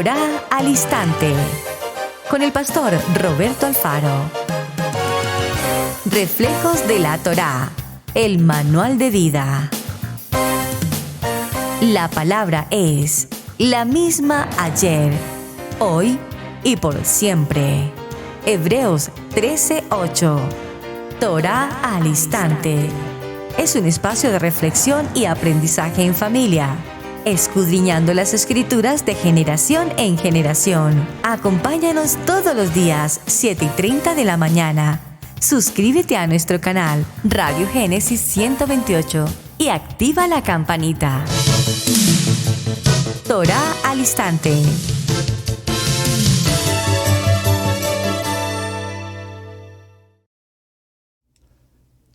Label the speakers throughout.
Speaker 1: Torá al Instante, con el pastor Roberto Alfaro. Reflejos de la Torá, el manual de vida. La palabra es la misma ayer, hoy y por siempre. Hebreos 13:8. Torá al Instante. Es un espacio de reflexión y aprendizaje en familia, escudriñando las Escrituras de generación en generación. Acompáñanos todos los días, 7:30 de la mañana. Suscríbete a nuestro canal Radio Génesis 128 y activa la campanita. Torá al Instante.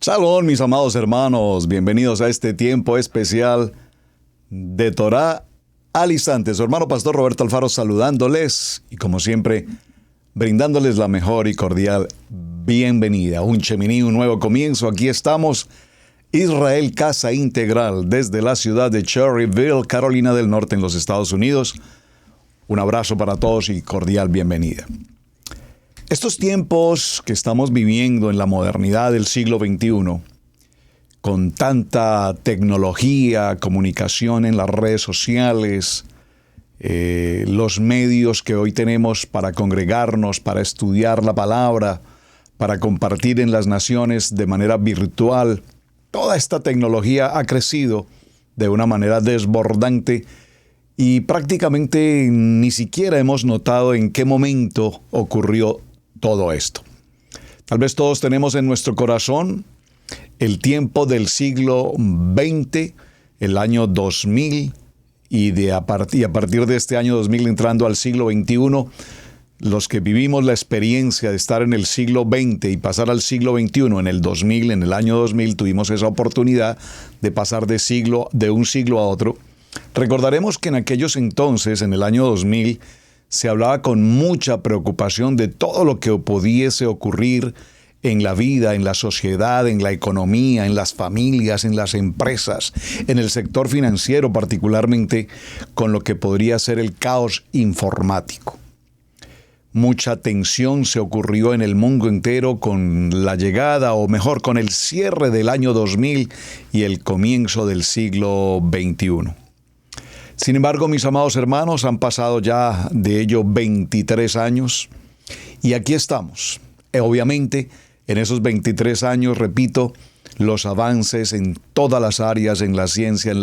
Speaker 2: Shalom, mis amados hermanos, bienvenidos a este tiempo especial de Torá al Instante. Su hermano pastor Roberto Alfaro saludándoles y como siempre brindándoles la mejor y cordial bienvenida. Un Shemini, un nuevo comienzo. Aquí estamos, Israel Casa Integral, desde la ciudad de Cherryville, Carolina del Norte, en los Estados Unidos. Un abrazo para todos y cordial bienvenida. Estos tiempos que estamos viviendo en la modernidad del siglo XXI, con tanta tecnología, comunicación en las redes sociales, los medios que hoy tenemos para congregarnos, para estudiar la palabra, para compartir en las naciones de manera virtual, toda esta tecnología ha crecido de una manera desbordante y prácticamente ni siquiera hemos notado en qué momento ocurrió todo esto. Tal vez todos tenemos en nuestro corazón el tiempo del siglo XX, el año 2000, y a partir de este año 2000 entrando al siglo XXI, los que vivimos la experiencia de estar en el siglo XX y pasar al siglo XXI en el 2000, en el año 2000, tuvimos esa oportunidad de pasar de un siglo a otro. Recordaremos que en aquellos entonces, en el año 2000, se hablaba con mucha preocupación de todo lo que pudiese ocurrir en la vida, en la sociedad, en la economía, en las familias, en las empresas, en el sector financiero particularmente, con lo que podría ser el caos informático. Mucha tensión se ocurrió en el mundo entero con la llegada, o mejor, con el cierre del año 2000 y el comienzo del siglo XXI. Sin embargo, mis amados hermanos, han pasado ya de ello 23 años y aquí estamos. Obviamente, en esos 23 años, repito, los avances en todas las áreas, en la ciencia, en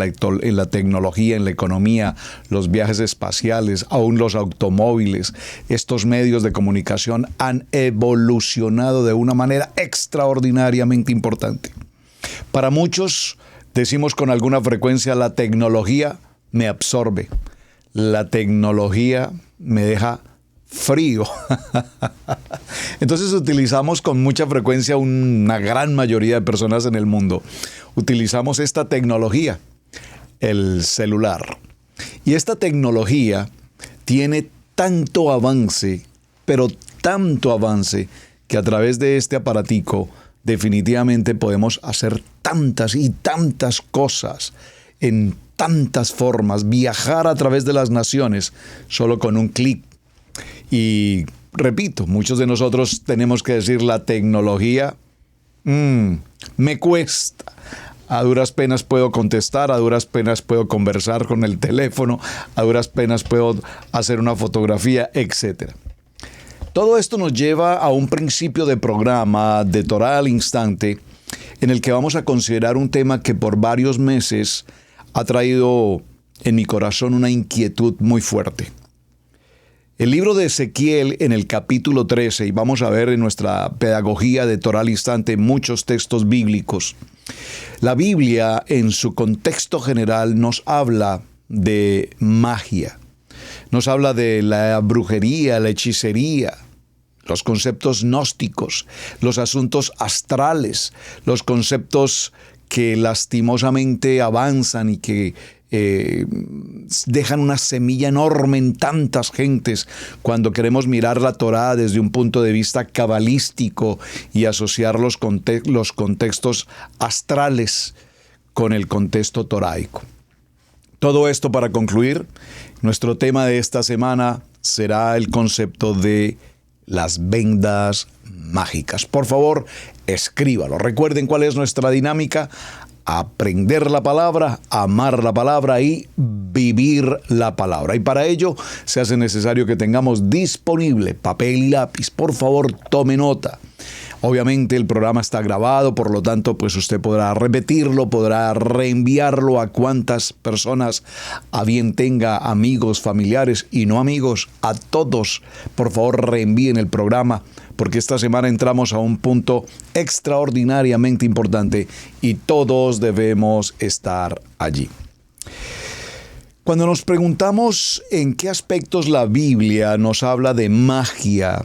Speaker 2: la tecnología, en la economía, los viajes espaciales, aún los automóviles, estos medios de comunicación han evolucionado de una manera extraordinariamente importante. Para muchos, decimos con alguna frecuencia, la tecnología me absorbe. La tecnología me deja frío. Entonces utilizamos con mucha frecuencia, una gran mayoría de personas en el mundo, utilizamos esta tecnología, el celular. Y esta tecnología tiene tanto avance, pero tanto avance, que a través de este aparatico definitivamente podemos hacer tantas y tantas cosas en tantas formas, viajar a través de las naciones solo con un clic. Y repito, muchos de nosotros tenemos que decir la tecnología me cuesta. A duras penas puedo contestar, a duras penas puedo conversar con el teléfono, a duras penas puedo hacer una fotografía, etc. Todo esto nos lleva a un principio de programa de Torá al Instante, en el que vamos a considerar un tema que por varios meses ha traído en mi corazón una inquietud muy fuerte. El libro de Ezequiel en el capítulo 13, y vamos a ver en nuestra pedagogía de Torá al Instante muchos textos bíblicos. La Biblia, en su contexto general, nos habla de magia. Nos habla de la brujería, la hechicería, los conceptos gnósticos, los asuntos astrales, los conceptos que lastimosamente avanzan y que dejan una semilla enorme en tantas gentes cuando queremos mirar la Torá desde un punto de vista cabalístico y asociar los contextos astrales con el contexto toraico. Todo esto para concluir, nuestro tema de esta semana será el concepto de las vendas mágicas. Por favor, escríbalo. Recuerden cuál es nuestra dinámica: aprender la palabra, amar la palabra y vivir la palabra. Y para ello se hace necesario que tengamos disponible papel y lápiz. Por favor, tome nota. Obviamente el programa está grabado, por lo tanto, pues usted podrá repetirlo, podrá reenviarlo a cuantas personas a bien tenga, amigos, familiares y no amigos, a todos. Por favor, reenvíen el programa, porque esta semana entramos a un punto extraordinariamente importante y todos debemos estar allí. Cuando nos preguntamos en qué aspectos la Biblia nos habla de magia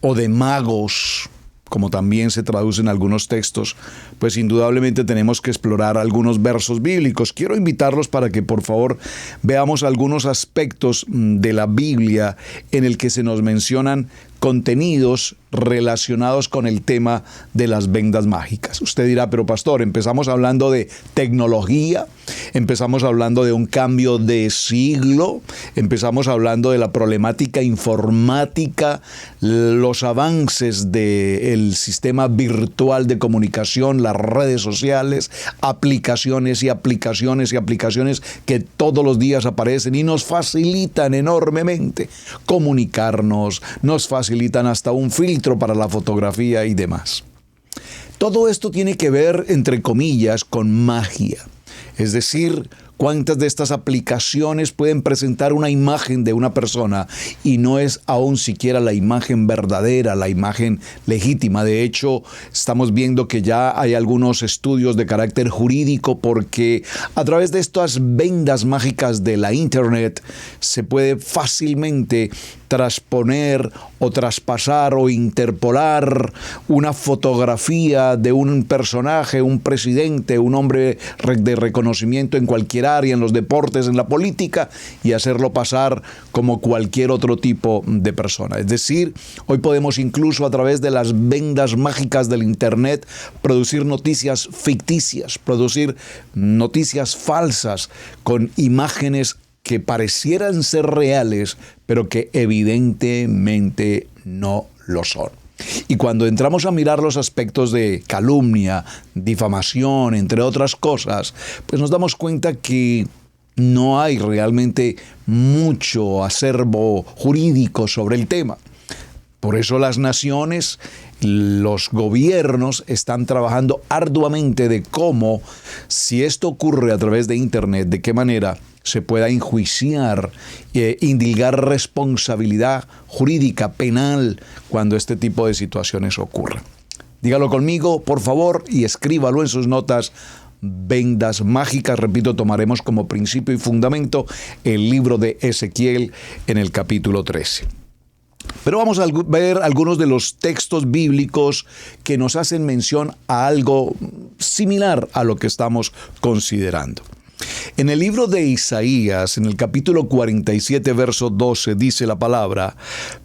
Speaker 2: o de magos, como también se traduce en algunos textos, pues indudablemente tenemos que explorar algunos versos bíblicos. Quiero invitarlos para que por favor veamos algunos aspectos de la Biblia en el que se nos mencionan contenidos relacionados con el tema de las vendas mágicas. Usted dirá, pero pastor, empezamos hablando de tecnología, empezamos hablando de un cambio de siglo, empezamos hablando de la problemática informática, los avances del sistema virtual de comunicación, las redes sociales, aplicaciones y aplicaciones y aplicaciones que todos los días aparecen y nos facilitan enormemente comunicarnos, nos facilitan hasta un filtro para la fotografía y demás. Todo esto tiene que ver, entre comillas, con magia. Es decir, cuántas de estas aplicaciones pueden presentar una imagen de una persona y no es aún siquiera la imagen verdadera, la imagen legítima. De hecho, estamos viendo que ya hay algunos estudios de carácter jurídico porque a través de estas vendas mágicas de la Internet se puede fácilmente transponer o traspasar o interpolar una fotografía de un personaje, un presidente, un hombre de reconocimiento en cualquier área, en los deportes, en la política, y hacerlo pasar como cualquier otro tipo de persona. Es decir, hoy podemos incluso a través de las vendas mágicas del Internet producir noticias ficticias, producir noticias falsas con imágenes que parecieran ser reales, pero que evidentemente no lo son. Y cuando entramos a mirar los aspectos de calumnia, difamación, entre otras cosas, pues nos damos cuenta que no hay realmente mucho acervo jurídico sobre el tema. Por eso las naciones, los gobiernos están trabajando arduamente de cómo, si esto ocurre a través de Internet, de qué manera se pueda enjuiciar, indilgar responsabilidad jurídica, penal, cuando este tipo de situaciones ocurran. Dígalo conmigo, por favor, y escríbalo en sus notas. Vendas mágicas, repito, tomaremos como principio y fundamento el libro de Ezequiel en el capítulo 13. Pero vamos a ver algunos de los textos bíblicos que nos hacen mención a algo similar a lo que estamos considerando. En el libro de Isaías, en el capítulo 47, verso 12, dice la palabra: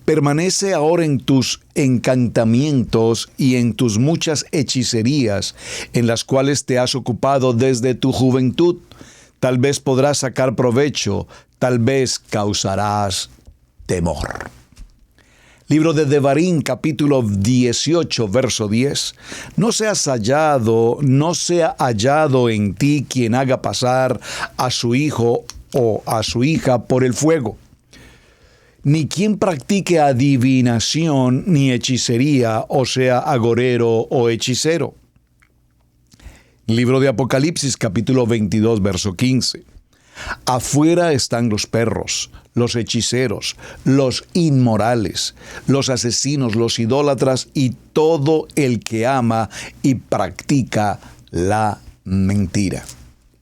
Speaker 2: permanece ahora en tus encantamientos y en tus muchas hechicerías, en las cuales te has ocupado desde tu juventud. Tal vez podrás sacar provecho, tal vez causarás temor. Libro de Devarim, capítulo 18, verso 10. No sea hallado en ti quien haga pasar a su hijo o a su hija por el fuego, ni quien practique adivinación ni hechicería, o sea, agorero o hechicero. Libro de Apocalipsis, capítulo 22, verso 15. Afuera están los perros, los hechiceros, los inmorales, los asesinos, los idólatras y todo el que ama y practica la mentira.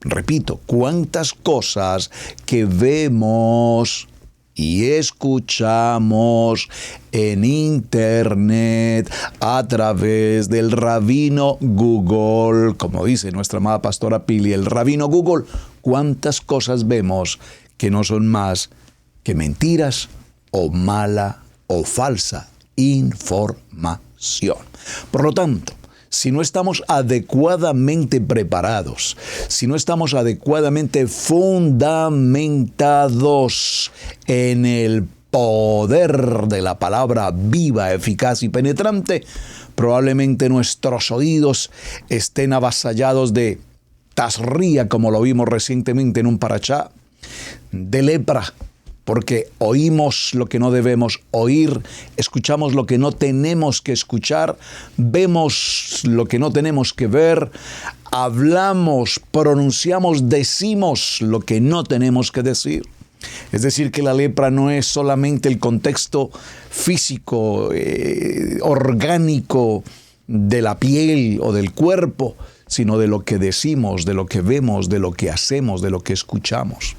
Speaker 2: Repito, cuántas cosas que vemos y escuchamos en Internet a través del rabino Google, como dice nuestra amada pastora Pili, el rabino Google. Cuántas cosas vemos que no son más que mentiras o mala o falsa información. Por lo tanto, si no estamos adecuadamente preparados, si no estamos adecuadamente fundamentados en el poder de la palabra viva, eficaz y penetrante, probablemente nuestros oídos estén avasallados de tasría, como lo vimos recientemente en un parashá, de lepra, porque oímos lo que no debemos oír, escuchamos lo que no tenemos que escuchar, vemos lo que no tenemos que ver, hablamos, pronunciamos, decimos lo que no tenemos que decir. Es decir, que la lepra no es solamente el contexto físico, orgánico de la piel o del cuerpo, sino de lo que decimos, de lo que vemos, de lo que hacemos, de lo que escuchamos.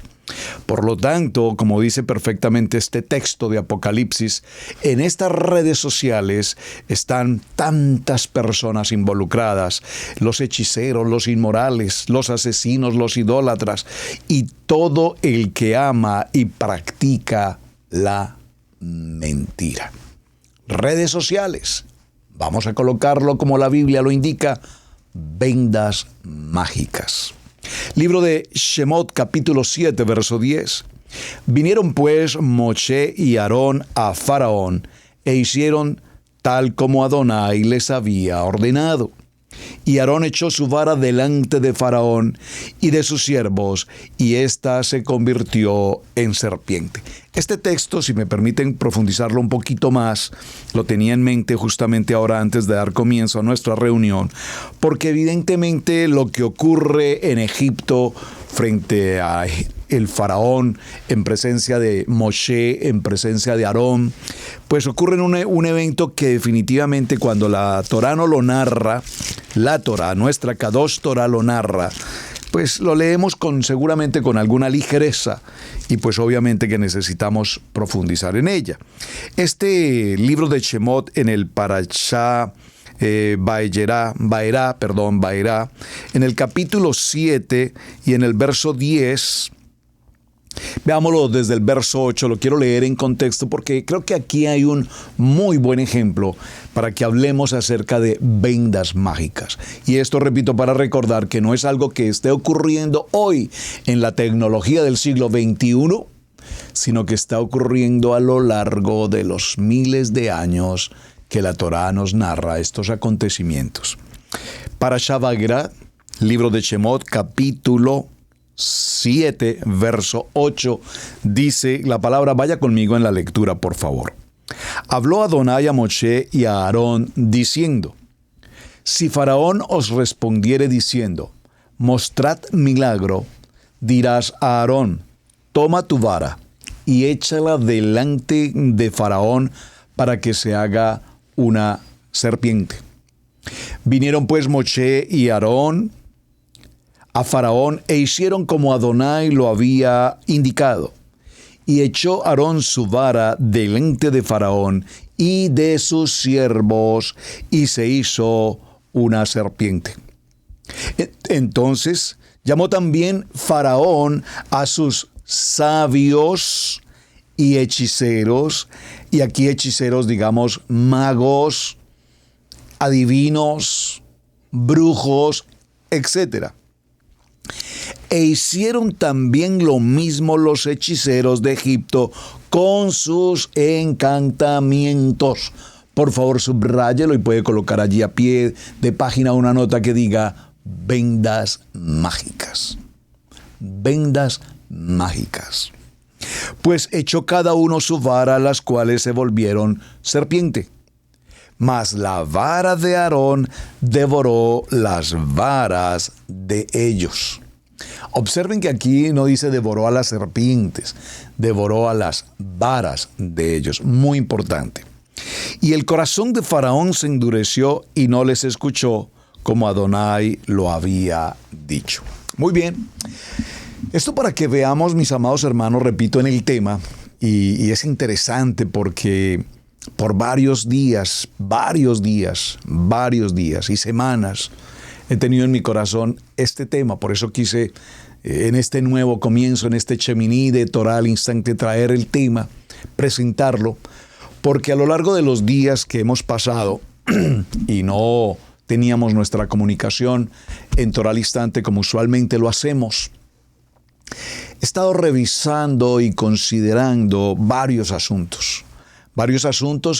Speaker 2: Por lo tanto, como dice perfectamente este texto de Apocalipsis, en estas redes sociales están tantas personas involucradas, los hechiceros, los inmorales, los asesinos, los idólatras y todo el que ama y practica la mentira. Redes sociales, vamos a colocarlo como la Biblia lo indica, vendas mágicas. Libro de Shemot, capítulo 7, verso 10. Vinieron pues Moshe y Aarón a Faraón e hicieron tal como Adonai les había ordenado. Y Aarón echó su vara delante de Faraón y de sus siervos, y ésta se convirtió en serpiente. Este texto, si me permiten profundizarlo un poquito más, lo tenía en mente justamente ahora antes de dar comienzo a nuestra reunión, porque evidentemente lo que ocurre en Egipto frente a el faraón, en presencia de Moshe, en presencia de Aarón, pues ocurre en un evento que definitivamente cuando la Torá no lo narra, la Torá, nuestra Kadosh Torá lo narra, pues lo leemos seguramente con alguna ligereza y pues obviamente que necesitamos profundizar en ella. Este libro de Shemot en el Parashá Vaerá, en el capítulo 7 y en el verso 10, veámoslo desde el verso 8, lo quiero leer en contexto porque creo que aquí hay un muy buen ejemplo para que hablemos acerca de vendas mágicas. Y esto, repito, para recordar que no es algo que esté ocurriendo hoy en la tecnología del siglo XXI, sino que está ocurriendo a lo largo de los miles de años que la Torá nos narra estos acontecimientos. Parashá Vaerá, libro de Shemot, capítulo 7, verso 8, dice la palabra, vaya conmigo en la lectura, por favor. Habló Adonai a Moshe y a Aarón, diciendo, si Faraón os respondiere diciendo, mostrad milagro, dirás a Aarón, toma tu vara y échala delante de Faraón para que se haga una serpiente. Vinieron pues Moshe y Aarón a Faraón e hicieron como Adonai lo había indicado. Y echó Aarón su vara delante de Faraón y de sus siervos, y se hizo una serpiente. Entonces llamó también Faraón a sus sabios y hechiceros, y aquí hechiceros, digamos, magos, adivinos, brujos, etc. E hicieron también lo mismo los hechiceros de Egipto con sus encantamientos. Por favor, subráyelo y puede colocar allí a pie de página una nota que diga vendas mágicas. Vendas mágicas. Pues echó cada uno su vara, las cuales se volvieron serpiente. Mas la vara de Aarón devoró las varas de ellos. Observen que aquí no dice devoró a las serpientes, devoró a las varas de ellos. Muy importante. Y el corazón de Faraón se endureció y no les escuchó como Adonai lo había dicho. Muy bien. Esto para que veamos, mis amados hermanos, repito, en el tema, y es interesante porque por varios días y semanas he tenido en mi corazón este tema. Por eso quise en este nuevo comienzo, en este Shemini de Torá al instante, traer el tema, presentarlo, porque a lo largo de los días que hemos pasado, y no teníamos nuestra comunicación en Torá al Instante como usualmente lo hacemos. He estado revisando y considerando varios asuntos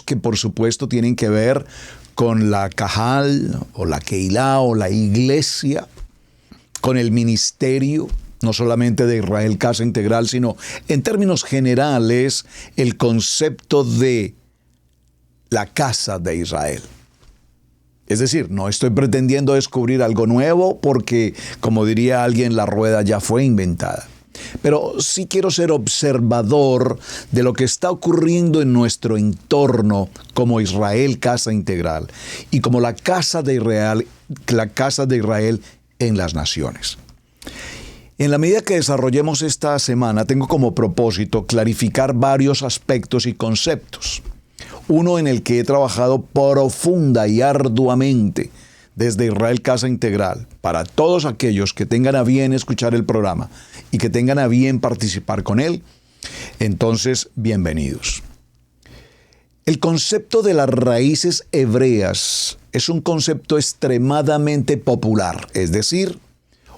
Speaker 2: que por supuesto tienen que ver con la Cajal o la Keilah o la iglesia, con el ministerio, no solamente de Israel Casa Integral, sino en términos generales el concepto de la casa de Israel. Es decir, no estoy pretendiendo descubrir algo nuevo porque, como diría alguien, la rueda ya fue inventada. Pero sí quiero ser observador de lo que está ocurriendo en nuestro entorno como Israel Casa Integral y como la casa de Israel en las naciones. En la medida que desarrollemos esta semana, tengo como propósito clarificar varios aspectos y conceptos. Uno en el que he trabajado profunda y arduamente desde Israel Casa Integral, para todos aquellos que tengan a bien escuchar el programa y que tengan a bien participar con él, entonces bienvenidos. El concepto de las raíces hebreas es un concepto extremadamente popular, es decir,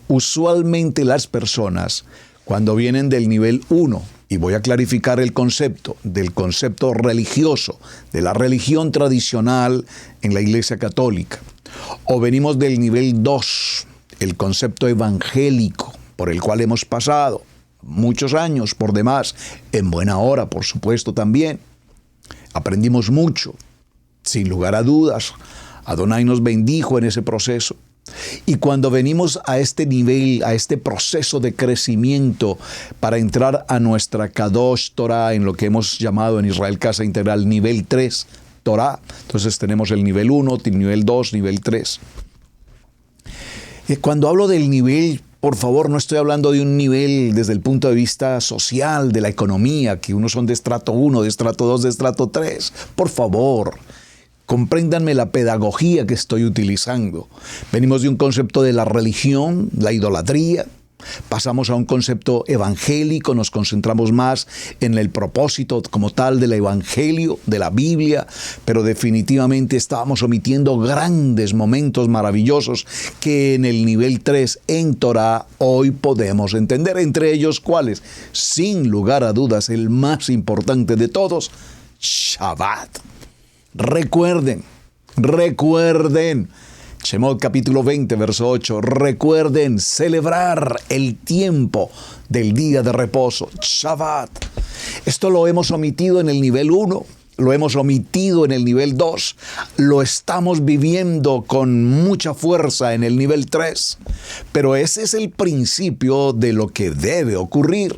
Speaker 2: usualmente las personas, cuando vienen del nivel 1, y voy a clarificar el concepto, del concepto religioso, de la religión tradicional en la Iglesia Católica, o venimos del nivel 2, el concepto evangélico, por el cual hemos pasado muchos años por demás, en buena hora, por supuesto, también. Aprendimos mucho, sin lugar a dudas. Adonai nos bendijo en ese proceso. Y cuando venimos a este nivel, a este proceso de crecimiento para entrar a nuestra Kadosh Torah, en lo que hemos llamado en Israel Casa Integral nivel 3, Torah, entonces tenemos el nivel 1, nivel 2, nivel 3. Cuando hablo del nivel, por favor, no estoy hablando de un nivel desde el punto de vista social, de la economía, que unos son de estrato 1, de estrato 2, de estrato 3. Por favor, compréndanme la pedagogía que estoy utilizando. Venimos de un concepto de la religión, la idolatría. Pasamos a un concepto evangélico, nos concentramos más en el propósito como tal del evangelio, de la Biblia, pero definitivamente estábamos omitiendo grandes momentos maravillosos que en el nivel 3 en Torah hoy podemos entender, entre ellos ¿cuáles? Sin lugar a dudas, el más importante de todos, Shabbat. Recuerden, Shemot capítulo 20, verso 8, recuerden celebrar el tiempo del día de reposo, Shabbat. Esto lo hemos omitido en el nivel 1, lo hemos omitido en el nivel 2, lo estamos viviendo con mucha fuerza en el nivel 3, pero ese es el principio de lo que debe ocurrir,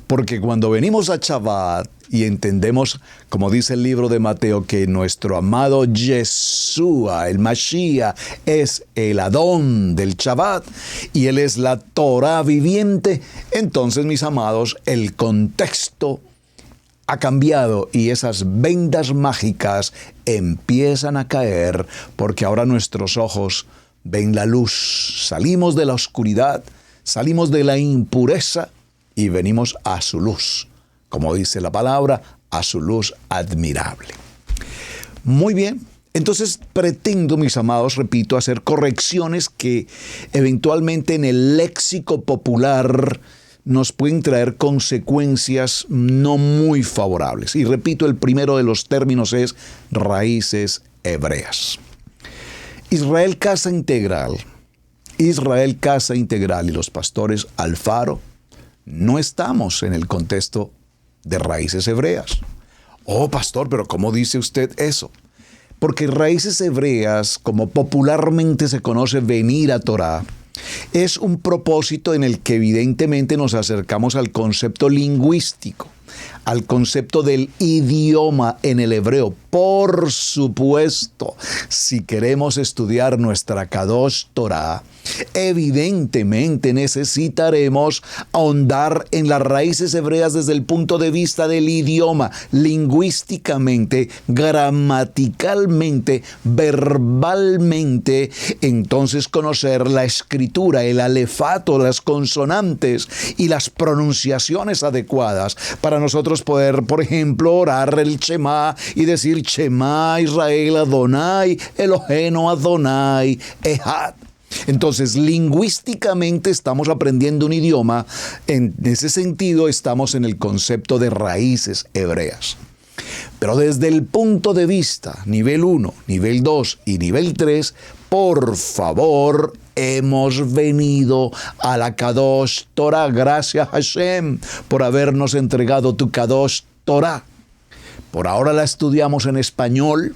Speaker 2: porque cuando venimos a Shabbat, y entendemos, como dice el libro de Mateo, que nuestro amado Yeshua, el Mashiach, es el Adón del Shabbat y Él es la Torah viviente. Entonces, mis amados, el contexto ha cambiado y esas vendas mágicas empiezan a caer porque ahora nuestros ojos ven la luz. Salimos de la oscuridad, salimos de la impureza y venimos a su luz. Como dice la palabra, a su luz admirable. Muy bien, entonces pretendo, mis amados, repito, hacer correcciones que eventualmente en el léxico popular nos pueden traer consecuencias no muy favorables. Y repito, el primero de los términos es raíces hebreas. Israel Casa Integral y los pastores Alfaro no estamos en el contexto de raíces hebreas. Oh, pastor, pero ¿cómo dice usted eso? Porque raíces hebreas, como popularmente se conoce venir a Torah, es un propósito en el que evidentemente nos acercamos al concepto lingüístico, al concepto del idioma en el hebreo. Por supuesto, si queremos estudiar nuestra Kadosh Torah, evidentemente necesitaremos ahondar en las raíces hebreas desde el punto de vista del idioma, lingüísticamente, gramaticalmente, verbalmente, entonces conocer la escritura, el alefato, las consonantes y las pronunciaciones adecuadas para nosotros deberíamos poder, por ejemplo, orar el Shema y decir Shema Israel Adonai, Eloheinu Adonai, Echad. Entonces, lingüísticamente estamos aprendiendo un idioma. En ese sentido, estamos en el concepto de raíces hebreas. Pero desde el punto de vista nivel 1, nivel 2 y nivel 3, por favor, hemos venido a la Kadosh Torah. Gracias, Hashem, por habernos entregado tu Kadosh Torah. Por ahora la estudiamos en español.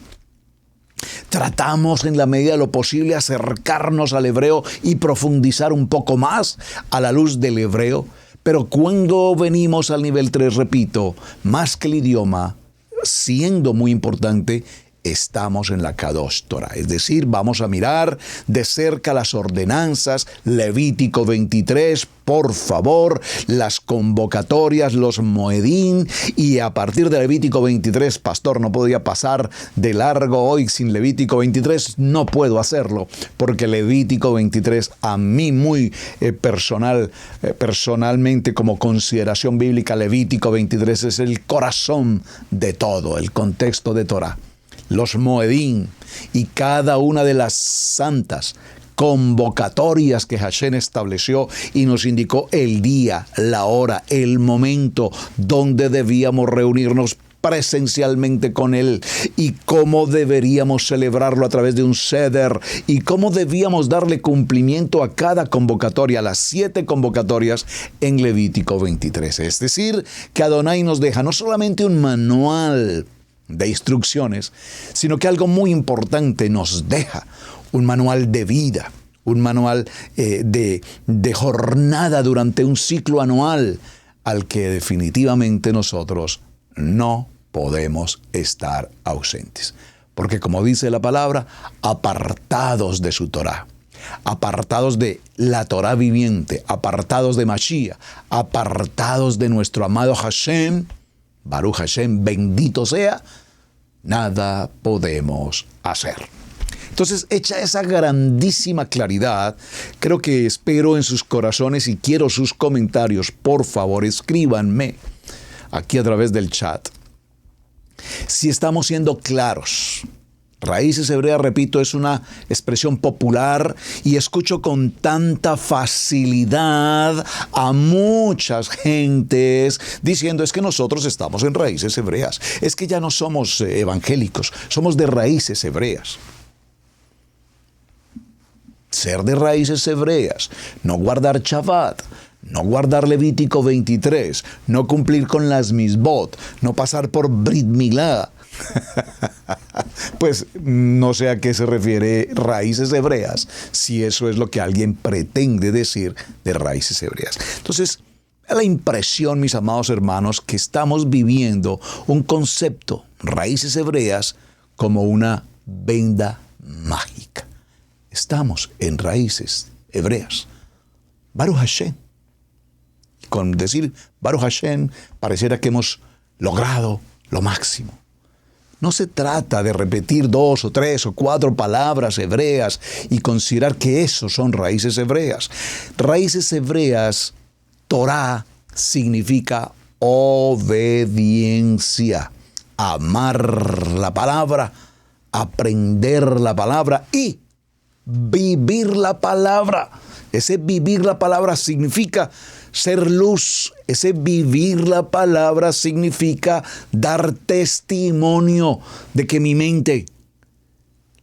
Speaker 2: Tratamos en la medida de lo posible acercarnos al hebreo y profundizar un poco más a la luz del hebreo. Pero cuando venimos al nivel 3, repito, más que el idioma, siendo muy importante, estamos en la Kadosh Torah. Es decir, vamos a mirar de cerca las ordenanzas, Levítico 23, por favor, las convocatorias, los moedín, y a partir de Levítico 23, pastor, no podía pasar de largo hoy sin Levítico 23, no puedo hacerlo, porque Levítico 23 a mí muy personalmente como consideración bíblica, Levítico 23 es el corazón de todo, el contexto de Torah. Los moedín y cada una de las santas convocatorias que Hashem estableció y nos indicó el día, la hora, el momento donde debíamos reunirnos presencialmente con Él y cómo deberíamos celebrarlo a través de un seder y cómo debíamos darle cumplimiento a cada convocatoria, las 7 convocatorias en Levítico 23. Es decir, que Adonai nos deja no solamente un manual de instrucciones, sino que algo muy importante nos deja, un manual de vida, un manual de jornada durante un ciclo anual al que definitivamente nosotros no podemos estar ausentes. Porque como dice la palabra, apartados de su Torah, apartados de la Torah viviente, apartados de Mashiach, apartados de nuestro amado Hashem, Baruch Hashem, bendito sea, nada podemos hacer. Entonces, hecha esa grandísima claridad, creo que espero en sus corazones y quiero sus comentarios. Por favor, escríbanme aquí a través del chat. Si estamos siendo claros. Raíces hebreas, repito, es una expresión popular y escucho con tanta facilidad a muchas gentes diciendo es que nosotros estamos en raíces hebreas, es que ya no somos evangélicos, somos de raíces hebreas. Ser de raíces hebreas, no guardar Shabbat, no guardar Levítico 23, no cumplir con las misbot, no pasar por Brit Milá. Pues no sé a qué se refiere raíces hebreas, si eso es lo que alguien pretende decir de raíces hebreas. Entonces, la impresión, mis amados hermanos, que estamos viviendo un concepto, raíces hebreas, como una venda mágica. Estamos en raíces hebreas. Baruch Hashem. Con decir Baruch Hashem, pareciera que hemos logrado lo máximo. No se trata de repetir 2 o 3 o 4 palabras hebreas y considerar que eso son raíces hebreas. Raíces hebreas, Torah, significa obediencia, amar la palabra, aprender la palabra y vivir la palabra. Ese vivir la palabra significa ser luz. Ese vivir la palabra significa dar testimonio de que mi mente,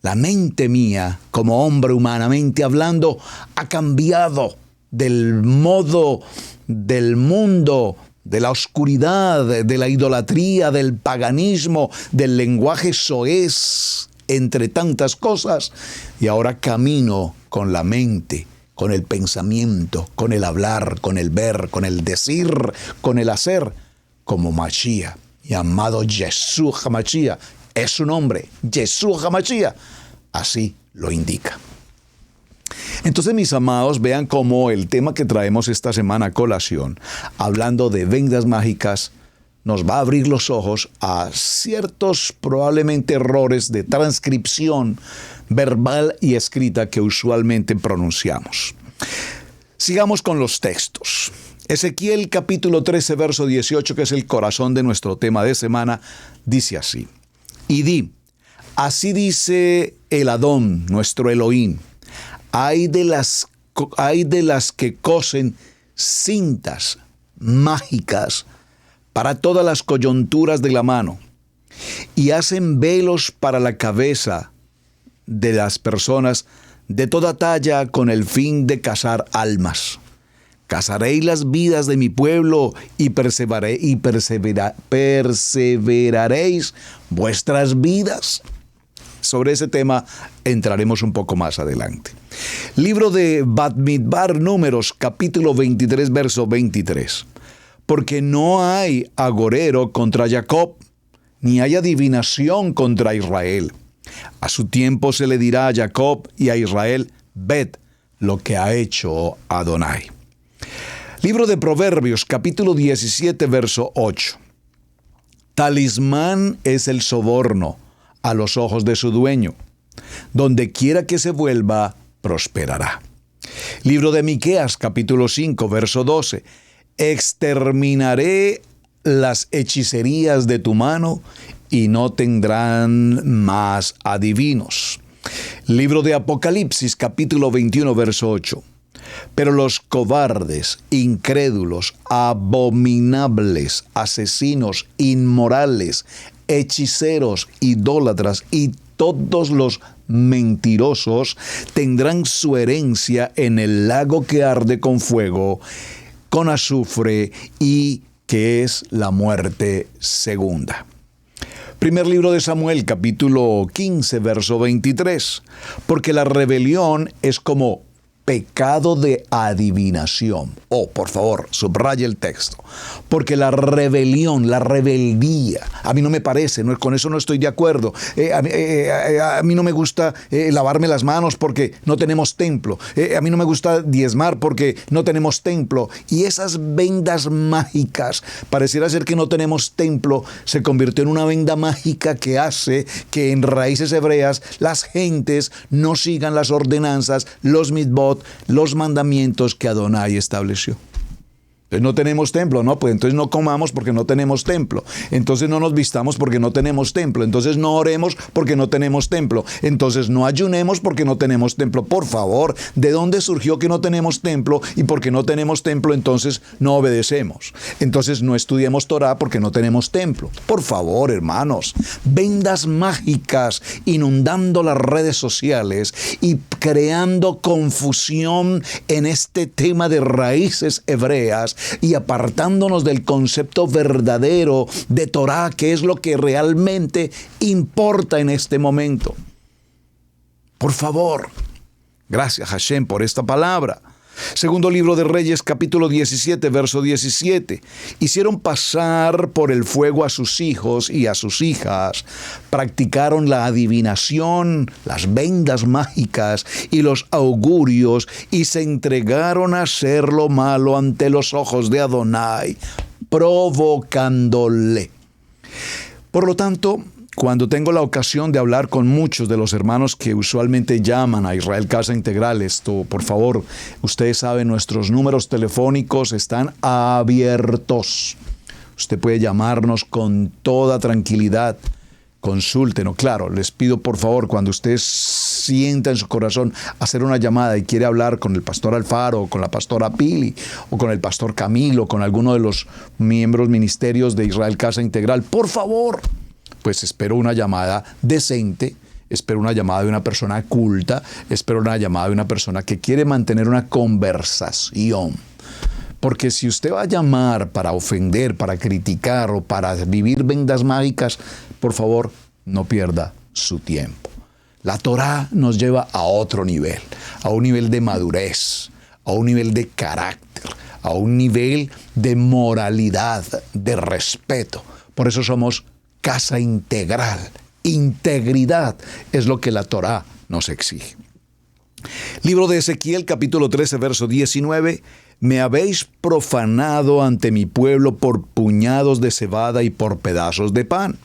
Speaker 2: la mente mía, como hombre humanamente hablando, ha cambiado del modo del mundo, de la oscuridad, de la idolatría, del paganismo, del lenguaje soez, entre tantas cosas, y ahora camino con la mente, con el pensamiento, con el hablar, con el ver, con el decir, con el hacer, como Mashiach, llamado Yeshua HaMashiach. Es su nombre, Yeshua HaMashiach. Así lo indica. Entonces, mis amados, vean cómo el tema que traemos esta semana a colación, hablando de vendas mágicas, nos va a abrir los ojos a ciertos probablemente errores de transcripción verbal y escrita que usualmente pronunciamos. Sigamos con los textos. Ezequiel capítulo 13, verso 18, que es el corazón de nuestro tema de semana, dice así: y di, así dice el Adón, nuestro Elohim, hay de las que cosen cintas mágicas para todas las coyunturas de la mano, y hacen velos para la cabeza de las personas de toda talla con el fin de cazar almas. Cazaréis las vidas de mi pueblo y perseveraréis vuestras vidas. Sobre ese tema entraremos un poco más adelante. Libro de Bamidbar, Números, capítulo 23, verso 23. Porque no hay agorero contra Jacob, ni hay adivinación contra Israel. A su tiempo se le dirá a Jacob y a Israel: ved lo que ha hecho Adonai. Libro de Proverbios, capítulo 17, verso 8. Talismán es el soborno a los ojos de su dueño. Donde quiera que se vuelva, prosperará. Libro de Miqueas, capítulo 5, verso 12. Exterminaré las hechicerías de tu mano y no tendrán más adivinos. Libro de Apocalipsis, capítulo 21, verso 8. Pero los cobardes, incrédulos, abominables, asesinos, inmorales, hechiceros, idólatras y todos los mentirosos tendrán su herencia en el lago que arde con fuego, con azufre, y que es la muerte segunda. Primer libro de Samuel, capítulo 15, verso 23. Porque la rebelión es como pecado de adivinación. Por favor, subraya el texto. Porque la rebelión, la rebeldía, a mí no me parece, con eso no estoy de acuerdo. A mí no me gusta lavarme las manos porque no tenemos templo. A mí no me gusta diezmar porque no tenemos templo. Y esas vendas mágicas, pareciera ser que no tenemos templo, se convirtió en una venda mágica que hace que en raíces hebreas las gentes no sigan las ordenanzas, los mitzvot, los mandamientos que Adonai estableció. Entonces no tenemos templo, ¿no? Pues entonces no comamos porque no tenemos templo. Entonces no nos vistamos porque no tenemos templo. Entonces no oremos porque no tenemos templo. Entonces no ayunemos porque no tenemos templo. Por favor, ¿de dónde surgió que no tenemos templo? Y porque no tenemos templo, entonces no obedecemos. Entonces no estudiemos Torah porque no tenemos templo. Por favor, hermanos, vendas mágicas inundando las redes sociales y creando confusión en este tema de raíces hebreas, y apartándonos del concepto verdadero de Torah, que es lo que realmente importa en este momento. Por favor, gracias Hashem por esta palabra. Segundo libro de Reyes, capítulo 17, verso 17. Hicieron pasar por el fuego a sus hijos y a sus hijas. Practicaron la adivinación, las vendas mágicas y los augurios, y se entregaron a hacer lo malo ante los ojos de Adonai, provocándole. Por lo tanto, cuando tengo la ocasión de hablar con muchos de los hermanos que usualmente llaman a Israel Casa Integral, por favor, ustedes saben, nuestros números telefónicos están abiertos. Usted puede llamarnos con toda tranquilidad. Consúltenos. Claro, les pido por favor, cuando usted sienta en su corazón hacer una llamada y quiere hablar con el pastor Alfaro, o con la pastora Pili, o con el pastor Camilo, o con alguno de los miembros ministerios de Israel Casa Integral, por favor, pues espero una llamada decente, espero una llamada de una persona culta, espero una llamada de una persona que quiere mantener una conversación. Porque si usted va a llamar para ofender, para criticar o para vivir vendas mágicas, por favor, no pierda su tiempo. La Torá nos lleva a otro nivel, a un nivel de madurez, a un nivel de carácter, a un nivel de moralidad, de respeto. Por eso somos Casa Integral. Integridad es lo que la Torá nos exige. Libro de Ezequiel, capítulo 13, verso 19. Me habéis profanado ante mi pueblo por puñados de cebada y por pedazos de pan,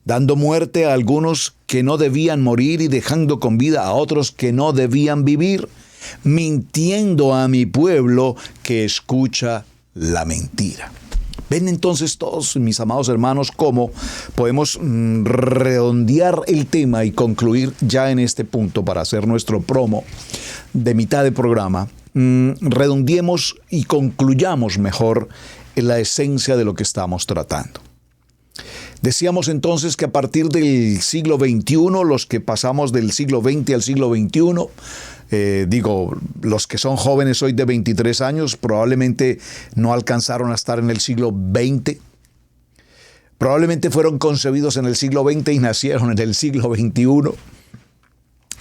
Speaker 2: dando muerte a algunos que no debían morir y dejando con vida a otros que no debían vivir, mintiendo a mi pueblo que escucha la mentira. Ven entonces todos, mis amados hermanos, cómo podemos redondear el tema y concluir ya en este punto para hacer nuestro promo de mitad de programa. Redondeemos y concluyamos mejor en la esencia de lo que estamos tratando. Decíamos entonces que a partir del siglo XXI, los que pasamos del siglo XX al siglo XXI, los que son jóvenes hoy de 23 años, probablemente no alcanzaron a estar en el siglo XX. Probablemente fueron concebidos en el siglo XX y nacieron en el siglo XXI.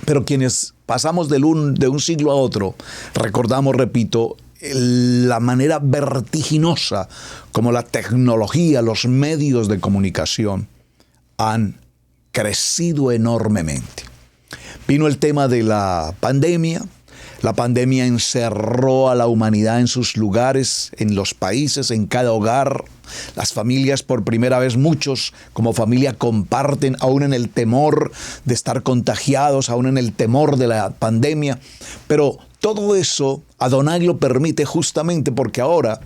Speaker 2: Pero quienes pasamos de un siglo a otro, recordamos, repito, la manera vertiginosa como la tecnología, los medios de comunicación han crecido enormemente. Vino el tema de la pandemia. La pandemia encerró a la humanidad en sus lugares, en los países, en cada hogar. Las familias, por primera vez, muchos como familia comparten, aún en el temor de estar contagiados, aún en el temor de la pandemia. Pero todo eso Adonai lo permite justamente porque ahora,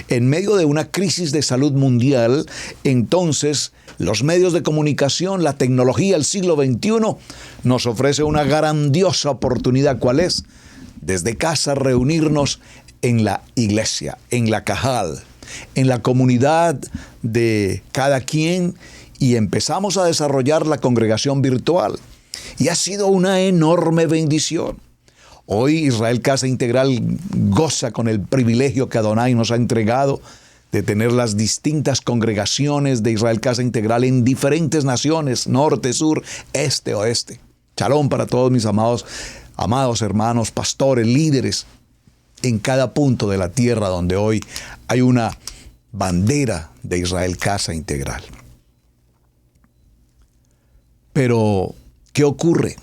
Speaker 2: en medio de una crisis de salud mundial, entonces los medios de comunicación, la tecnología del siglo XXI nos ofrece una grandiosa oportunidad. ¿Cuál es? Desde casa reunirnos en la iglesia, en la Cajal, en la comunidad de cada quien, y empezamos a desarrollar la congregación virtual. Y ha sido una enorme bendición. Hoy Israel Casa Integral goza con el privilegio que Adonai nos ha entregado de tener las distintas congregaciones de Israel Casa Integral en diferentes naciones, norte, sur, este, oeste. Shalom para todos mis amados hermanos, pastores, líderes, en cada punto de la tierra donde hoy hay una bandera de Israel Casa Integral. Pero, ¿qué ocurre?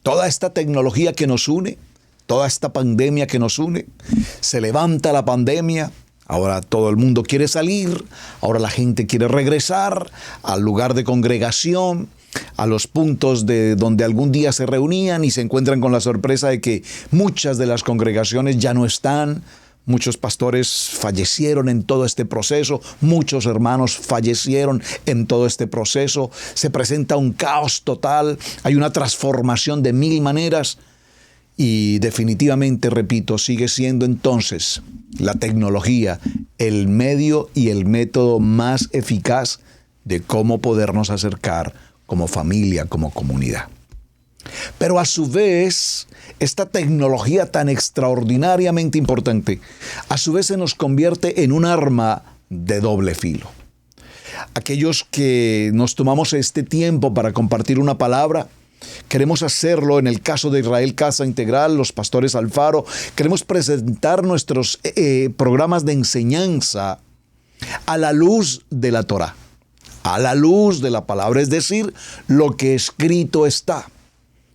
Speaker 2: Toda esta tecnología que nos une, toda esta pandemia que nos une, se levanta la pandemia, ahora todo el mundo quiere salir, ahora la gente quiere regresar al lugar de congregación, a los puntos de donde algún día se reunían y se encuentran con la sorpresa de que muchas de las congregaciones ya no están. Muchos pastores fallecieron en todo este proceso, muchos hermanos fallecieron en todo este proceso. Se presenta un caos total, hay una transformación de mil maneras y definitivamente, repito, sigue siendo entonces la tecnología el medio y el método más eficaz de cómo podernos acercar como familia, como comunidad. Pero a su vez, esta tecnología tan extraordinariamente importante, a su vez se nos convierte en un arma de doble filo. Aquellos que nos tomamos este tiempo para compartir una palabra, queremos hacerlo en el caso de Israel Casa Integral, los pastores Alfaro, queremos presentar nuestros programas de enseñanza a la luz de la Torá, a la luz de la palabra, es decir, lo que escrito está.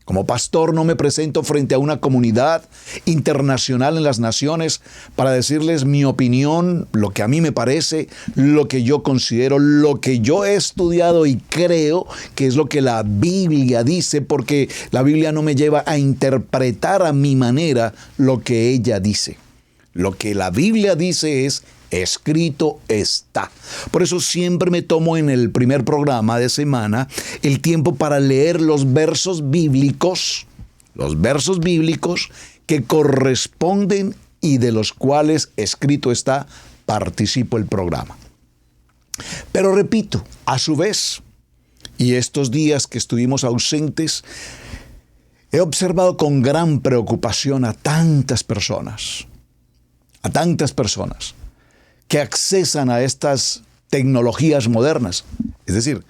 Speaker 2: Como pastor no me presento frente a una comunidad internacional en las naciones para decirles mi opinión, lo que a mí me parece, lo que yo considero, lo que yo he estudiado y creo que es lo que la Biblia dice, porque la Biblia no me lleva a interpretar a mi manera lo que ella dice. Lo que la Biblia dice es: escrito está. Por eso siempre me tomo en el primer programa de semana el tiempo para leer los versos bíblicos que corresponden y de los cuales escrito está, participo el programa. Pero repito, a su vez, y estos días que estuvimos ausentes, he observado con gran preocupación a tantas personas que accesan a estas tecnologías modernas. Es decir,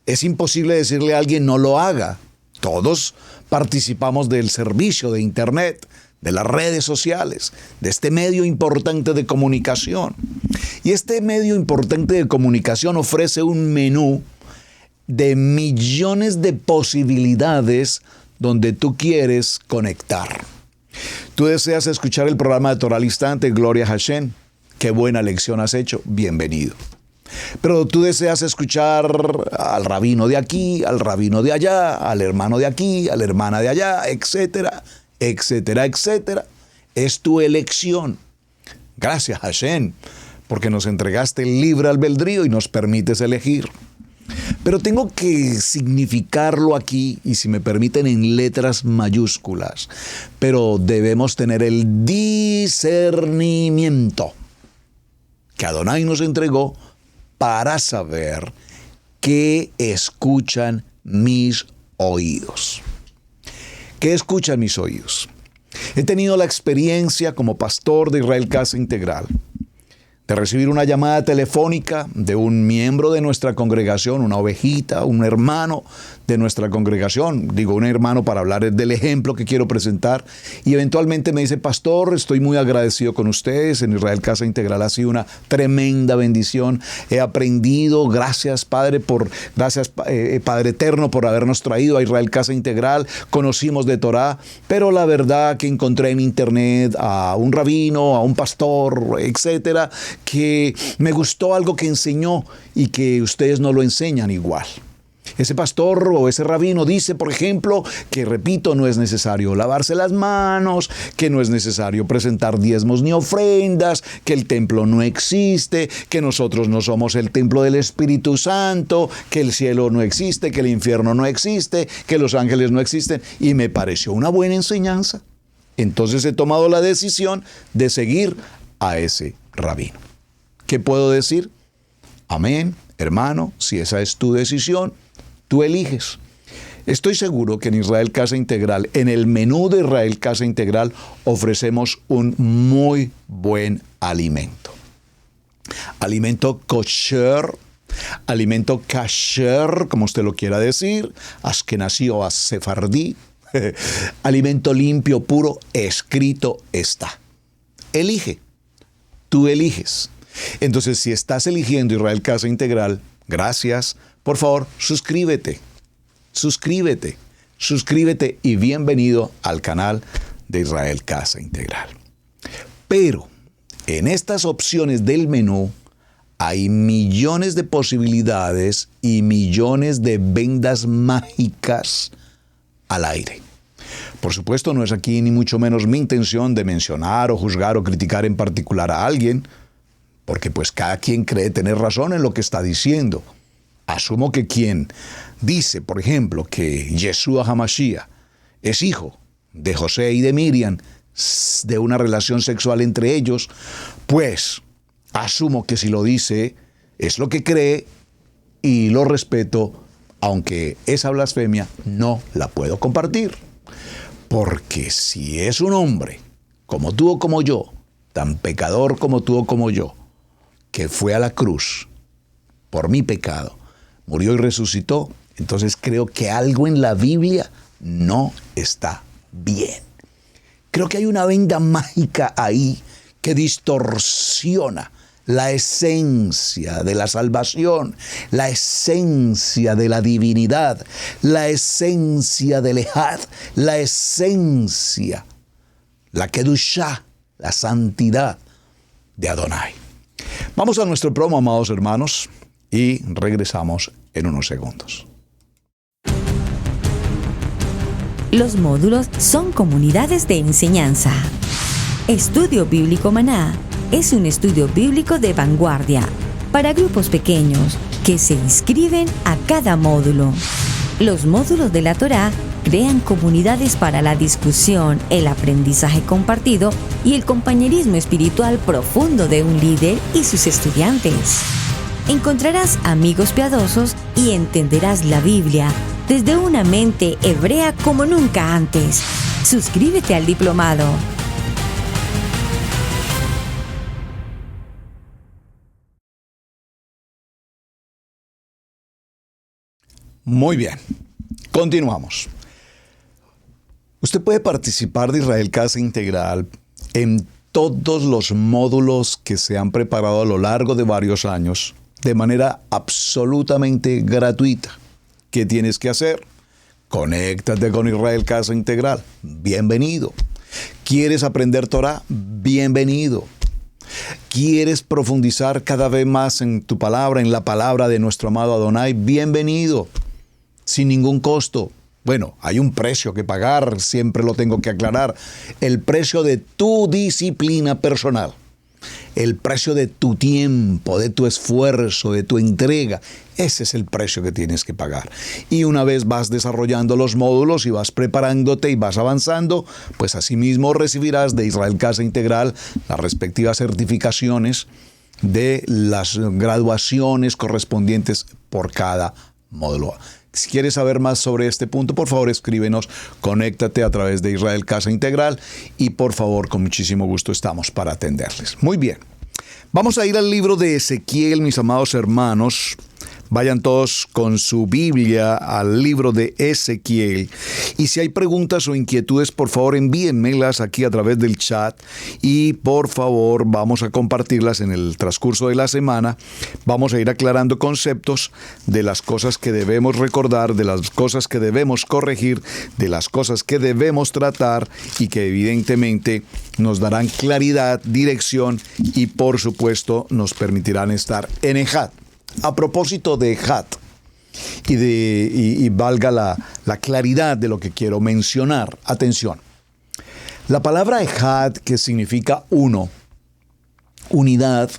Speaker 2: es imposible decirle a alguien no lo haga. Todos participamos del servicio de Internet, de las redes sociales, de este medio importante de comunicación. Y este medio importante de comunicación ofrece un menú de millones de posibilidades donde tú quieres conectar. Tú deseas escuchar el programa de Torah al Instante, Gloria a Hashem. Qué buena lección has hecho, bienvenido. Pero tú deseas escuchar al rabino de aquí, al rabino de allá, al hermano de aquí, a la hermana de allá, etcétera, etcétera, etcétera. Es tu elección. Gracias, Hashem, porque nos entregaste el libre albedrío y nos permites elegir. Pero tengo que significarlo aquí, y si me permiten, en letras mayúsculas. Pero debemos tener el discernimiento que Adonai nos entregó para saber qué escuchan mis oídos. ¿Qué escuchan mis oídos? He tenido la experiencia como pastor de Israel Casa Integral de recibir una llamada telefónica de un miembro de nuestra congregación, una ovejita, un hermano de nuestra congregación. Digo un hermano para hablar del ejemplo que quiero presentar. Y eventualmente me dice: pastor, estoy muy agradecido con ustedes. En Israel Casa Integral ha sido una tremenda bendición. He aprendido. Gracias, Padre Padre Eterno, por habernos traído a Israel Casa Integral. Conocimos de Torá, pero la verdad que encontré en internet a un rabino, a un pastor, etcétera, que me gustó algo que enseñó y que ustedes no lo enseñan igual. Ese pastor o ese rabino dice, por ejemplo, que, repito, no es necesario lavarse las manos, que no es necesario presentar diezmos ni ofrendas, que el templo no existe, que nosotros no somos el templo del Espíritu Santo, que el cielo no existe, que el infierno no existe, que los ángeles no existen. Y me pareció una buena enseñanza. Entonces he tomado la decisión de seguir a ese rabino. ¿Qué puedo decir? Amén, hermano, si esa es tu decisión, tú eliges. Estoy seguro que en Israel Casa Integral, en el menú de Israel Casa Integral, ofrecemos un muy buen alimento. Alimento kosher, alimento kasher, como usted lo quiera decir, ashkenazí o sefardí, alimento limpio, puro, escrito está. Elige, tú eliges. Entonces, si estás eligiendo Israel Casa Integral, gracias. Por favor, suscríbete y bienvenido al canal de Israel Casa Integral. Pero en estas opciones del menú hay millones de posibilidades y millones de vendas mágicas al aire. Por supuesto, no es aquí ni mucho menos mi intención de mencionar o juzgar o criticar en particular a alguien, porque pues cada quien cree tener razón en lo que está diciendo. Asumo que quien dice, por ejemplo, que Yeshua HaMashiach es hijo de José y de Miriam, de una relación sexual entre ellos, pues asumo que si lo dice es lo que cree y lo respeto, aunque esa blasfemia no la puedo compartir. Porque si es un hombre como tú o como yo, tan pecador como tú o como yo, que fue a la cruz por mi pecado, murió y resucitó, entonces creo que algo en la Biblia no está bien. Creo que hay una venda mágica ahí que distorsiona la esencia de la salvación, la esencia de la divinidad, la esencia del Ejad, la esencia, la Kedushá, la santidad de Adonai. Vamos a nuestro promo, amados hermanos, y regresamos en unos segundos.
Speaker 1: Los módulos son comunidades de enseñanza. Estudio Bíblico Maná es un estudio bíblico de vanguardia para grupos pequeños que se inscriben a cada módulo. Los módulos de la Torá crean comunidades para la discusión, el aprendizaje compartido y el compañerismo espiritual profundo de un líder y sus estudiantes. Encontrarás amigos piadosos y entenderás la Biblia desde una mente hebrea como nunca antes. Suscríbete al diplomado.
Speaker 2: Muy bien, continuamos. Usted puede participar de Israel Casa Integral en todos los módulos que se han preparado a lo largo de varios años de manera absolutamente gratuita. ¿Qué tienes que hacer? Conéctate con Israel Casa Integral. Bienvenido. ¿Quieres aprender Torah? Bienvenido. ¿Quieres profundizar cada vez más en tu palabra, en la palabra de nuestro amado Adonai? Bienvenido. Sin ningún costo. Bueno, hay un precio que pagar, siempre lo tengo que aclarar. El precio de tu disciplina personal. el precio de tu tiempo, de tu esfuerzo, de tu entrega. Ese es el precio que tienes que pagar. Y una vez vas desarrollando los módulos y vas preparándote y vas avanzando, pues asimismo recibirás de Israel Casa Integral las respectivas certificaciones de las graduaciones correspondientes por cada módulo. Si quieres saber más sobre este punto, por favor escríbenos, conéctate a través de Israel Casa Integral y por favor, con muchísimo gusto estamos para atenderles. Muy bien, vamos a ir al libro de Ezequiel, mis amados hermanos. Vayan todos con su Biblia al libro de Ezequiel. Y si hay preguntas o inquietudes, por favor envíenmelas aquí a través del chat. Y por favor vamos a compartirlas en el transcurso de la semana. Vamos a ir aclarando conceptos de las cosas que debemos recordar, de las cosas que debemos corregir, de las cosas que debemos tratar y que evidentemente nos darán claridad, dirección y por supuesto nos permitirán estar en Ejat. A propósito de Ejat, y valga la claridad de lo que quiero mencionar, atención. La palabra Ejat, que significa uno, unidad,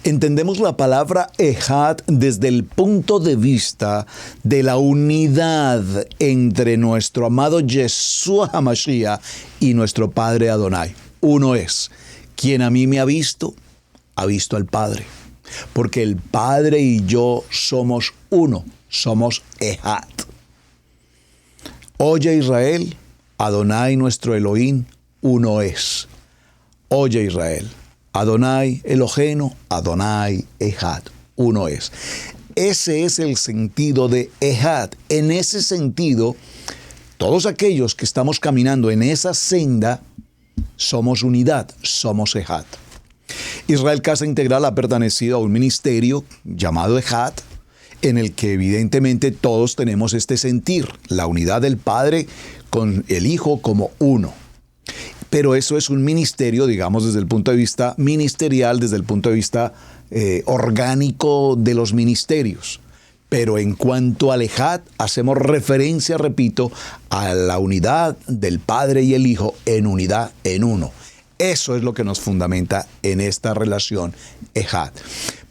Speaker 2: entendemos la palabra Ejat desde el punto de vista de la unidad entre nuestro amado Yeshua HaMashiach y nuestro Padre Adonai. Uno es, quien a mí me ha visto al Padre. Porque el Padre y yo somos uno, somos Ejat. Oye Israel, Adonai nuestro Elohim, uno es. Oye Israel, Adonai Eloheno, Adonai Ejat, uno es. Ese es el sentido de Ejat. En ese sentido, todos aquellos que estamos caminando en esa senda, somos unidad, somos Ejat. Israel Casa Integral ha pertenecido a un ministerio llamado Ejat, en el que evidentemente todos tenemos este sentir, la unidad del Padre con el Hijo como uno. Pero eso es un ministerio, digamos, desde el punto de vista ministerial, desde el punto de vista orgánico de los ministerios. Pero en cuanto al Ejat, hacemos referencia, repito, a la unidad del Padre y el Hijo en unidad, en uno. Eso es lo que nos fundamenta en esta relación Ejat.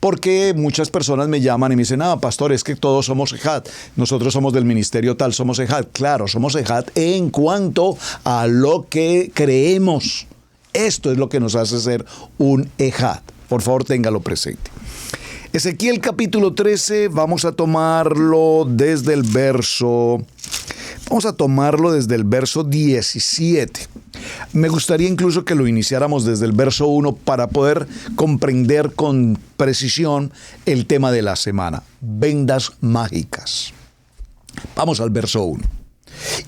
Speaker 2: Porque muchas personas me llaman y me dicen, pastor, es que todos somos Ejat. Nosotros somos del ministerio tal, somos Ejat. Claro, somos Ejat en cuanto a lo que creemos. Esto es lo que nos hace ser un Ejat. Por favor, téngalo presente. Ezequiel capítulo 13, vamos a tomarlo desde el verso 17. Me gustaría incluso que lo iniciáramos desde el verso 1 para poder comprender con precisión el tema de la semana. Vendas mágicas. Vamos al verso 1.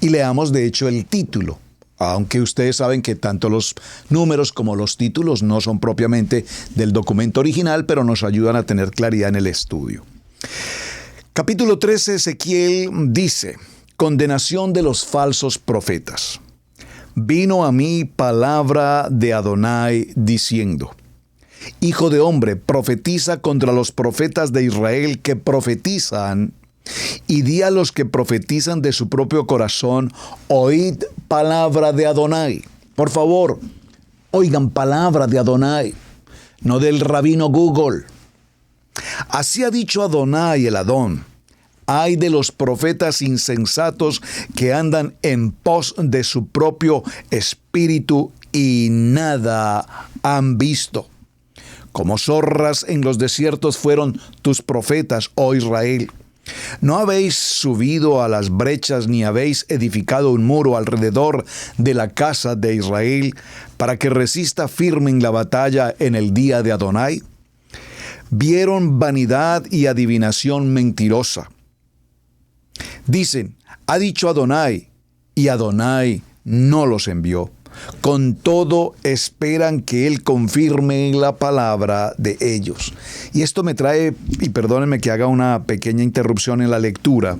Speaker 2: Y leamos de hecho el título. Aunque ustedes saben que tanto los números como los títulos no son propiamente del documento original, pero nos ayudan a tener claridad en el estudio. Capítulo 13, Ezequiel dice: condenación de los falsos profetas. Vino a mí palabra de Adonai diciendo: Hijo de hombre, profetiza contra los profetas de Israel que profetizan, y di a los que profetizan de su propio corazón, oíd palabra de Adonai. Por favor, oigan palabra de Adonai, no del rabino Google. Así ha dicho Adonai el Adón: ay de los profetas insensatos que andan en pos de su propio espíritu y nada han visto. Como zorras en los desiertos fueron tus profetas, oh Israel. No habéis subido a las brechas ni habéis edificado un muro alrededor de la casa de Israel para que resista firme en la batalla en el día de Adonai. Vieron vanidad y adivinación mentirosa. Dicen: ha dicho Adonai, y Adonai no los envió. Con todo esperan que Él confirme la palabra de ellos. Y esto me trae, y perdónenme que haga una pequeña interrupción en la lectura,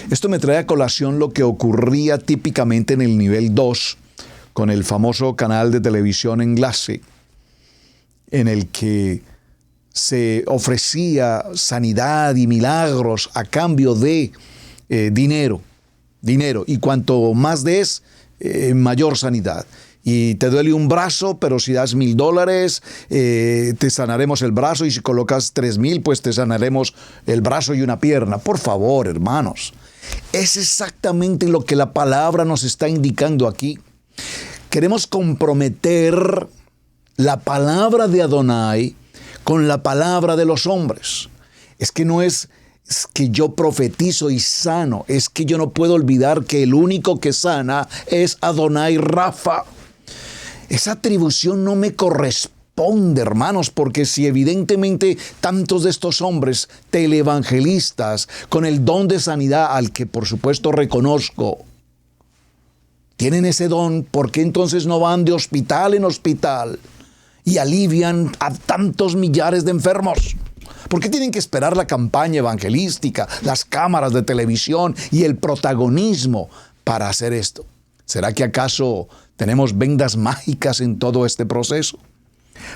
Speaker 2: esto me trae a colación lo que ocurría típicamente en el nivel 2, con el famoso canal de televisión Enlace, en el que se ofrecía sanidad y milagros a cambio de dinero, y cuanto más des, mayor sanidad. y te duele un brazo, pero si das $1,000, te sanaremos el brazo, y si colocas 3,000, pues te sanaremos el brazo y una pierna. Por favor, hermanos, es exactamente lo que la palabra nos está indicando aquí. Queremos comprometer la palabra de Adonai con la palabra de los hombres. Es que no es que yo profetizo y sano, es que yo no puedo olvidar que el único que sana es Adonai Rafa. Esa atribución no me corresponde, hermanos, porque si evidentemente tantos de estos hombres televangelistas con el don de sanidad, al que por supuesto reconozco, tienen ese don, ¿por qué entonces no van de hospital en hospital y alivian a tantos millares de enfermos? ¿Por qué tienen que esperar la campaña evangelística, las cámaras de televisión y el protagonismo para hacer esto? ¿Será que acaso tenemos vendas mágicas en todo este proceso?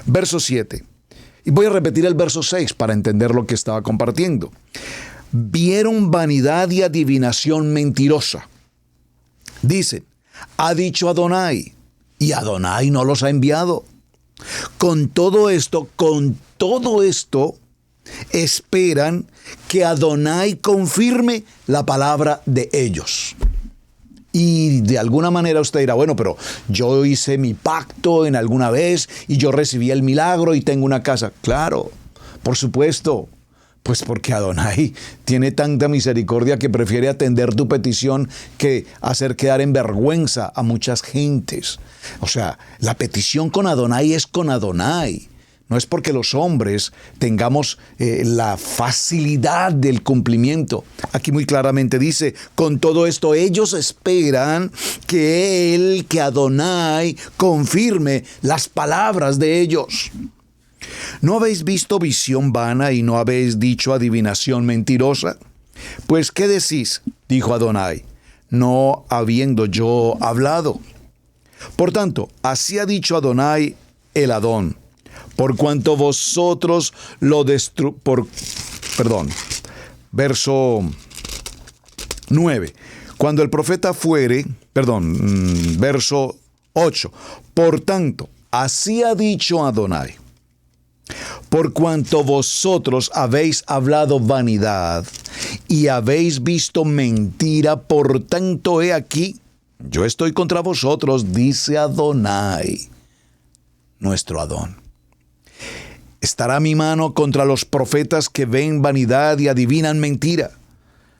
Speaker 2: Verso 7. Y voy a repetir el verso 6 para entender lo que estaba compartiendo. Vieron vanidad y adivinación mentirosa. Dicen, ha dicho Adonai, y Adonai no los ha enviado. Con todo esto, esperan que Adonai confirme la palabra de ellos. Y de alguna manera usted dirá, bueno, pero yo hice mi pacto en alguna vez y yo recibí el milagro y tengo una casa. Claro, por supuesto, pues porque Adonai tiene tanta misericordia que prefiere atender tu petición que hacer quedar en vergüenza a muchas gentes. O sea, la petición con Adonai es con Adonai. No es porque los hombres tengamos la facilidad del cumplimiento. Aquí muy claramente dice, con todo esto ellos esperan que Adonai confirme las palabras de ellos. ¿No habéis visto visión vana y no habéis dicho adivinación mentirosa? Pues, ¿qué decís? Dijo Adonai, no habiendo yo hablado. Por tanto, así ha dicho Adonai el Adón. Por cuanto vosotros verso 9. Cuando el profeta verso 8. Por tanto, así ha dicho Adonai. Por cuanto vosotros habéis hablado vanidad y habéis visto mentira, por tanto he aquí, yo estoy contra vosotros, dice Adonai, nuestro Adón. Estará mi mano contra los profetas que ven vanidad y adivinan mentira.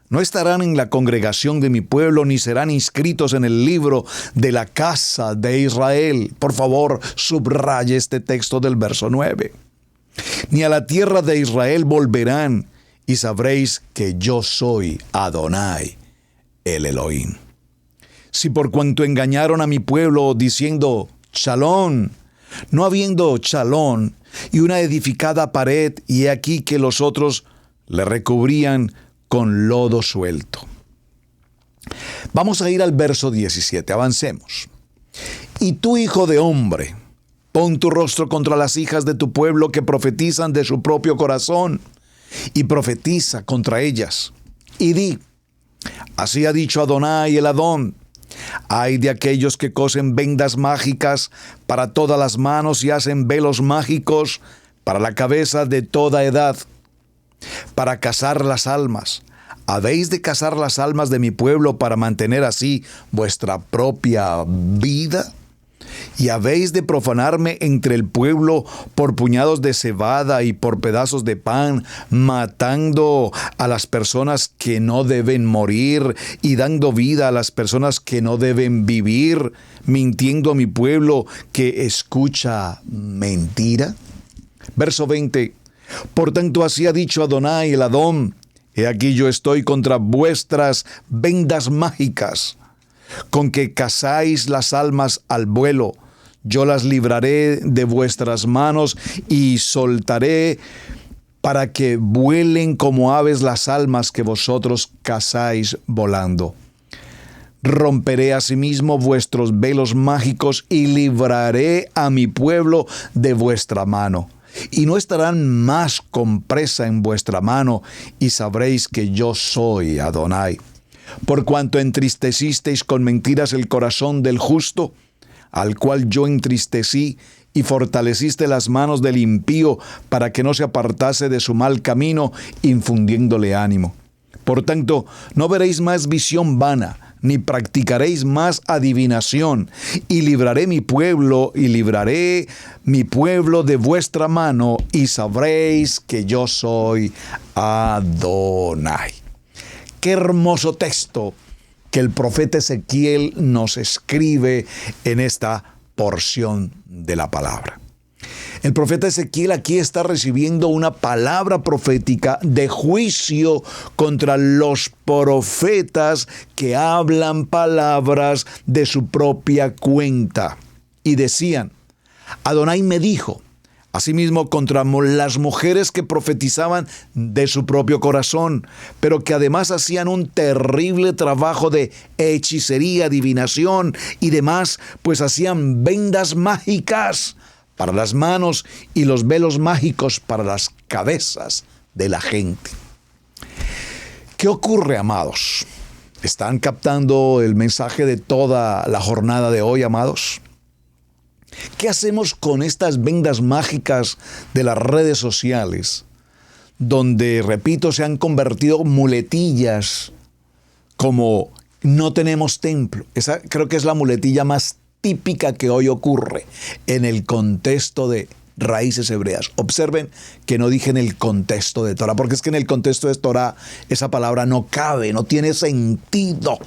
Speaker 2: No estarán en la congregación de mi pueblo, ni serán inscritos en el libro de la casa de Israel. Por favor, subraye este texto del verso 9. Ni a la tierra de Israel volverán, y sabréis que yo soy Adonai, el Elohim. Si por cuanto engañaron a mi pueblo diciendo, Shalom, no habiendo Shalom, y una edificada pared, y he aquí que los otros le recubrían con lodo suelto. Vamos a ir al verso 17, avancemos. Y tú, hijo de hombre, pon tu rostro contra las hijas de tu pueblo que profetizan de su propio corazón, y profetiza contra ellas. Y di, así ha dicho Adonai el Adón, ay de aquellos que cosen vendas mágicas para todas las manos y hacen velos mágicos para la cabeza de toda edad, para cazar las almas. ¿Habéis de cazar las almas de mi pueblo para mantener así vuestra propia vida? ¿Y habéis de profanarme entre el pueblo por puñados de cebada y por pedazos de pan, matando a las personas que no deben morir y dando vida a las personas que no deben vivir, mintiendo a mi pueblo que escucha mentira? Verso 20. Por tanto, así ha dicho Adonai el Adón, he aquí yo estoy contra vuestras vendas mágicas, con que cazáis las almas al vuelo. Yo las libraré de vuestras manos y soltaré para que vuelen como aves las almas que vosotros cazáis volando. Romperé asimismo vuestros velos mágicos y libraré a mi pueblo de vuestra mano. Y no estarán más con presa en vuestra mano, y sabréis que yo soy Adonai. Por cuanto entristecisteis con mentiras el corazón del justo, al cual yo entristecí, y fortaleciste las manos del impío para que no se apartase de su mal camino, infundiéndole ánimo. Por tanto, no veréis más visión vana, ni practicaréis más adivinación, y libraré mi pueblo de vuestra mano, y sabréis que yo soy Adonai. Qué hermoso texto que el profeta Ezequiel nos escribe en esta porción de la palabra. El profeta Ezequiel aquí está recibiendo una palabra profética de juicio contra los profetas que hablan palabras de su propia cuenta. Y decían, Adonai me dijo, asimismo contra las mujeres que profetizaban de su propio corazón, pero que además hacían un terrible trabajo de hechicería, adivinación y demás, pues hacían vendas mágicas para las manos y los velos mágicos para las cabezas de la gente. ¿Qué ocurre, amados? ¿Están captando el mensaje de toda la jornada de hoy, amados? ¿Qué hacemos con estas vendas mágicas de las redes sociales, donde, repito, se han convertido muletillas como no tenemos templo? Esa creo que es la muletilla más típica que hoy ocurre en el contexto de raíces hebreas. Observen que no dije en el contexto de Torah, porque es que en el contexto de Torah esa palabra no cabe, no tiene sentido.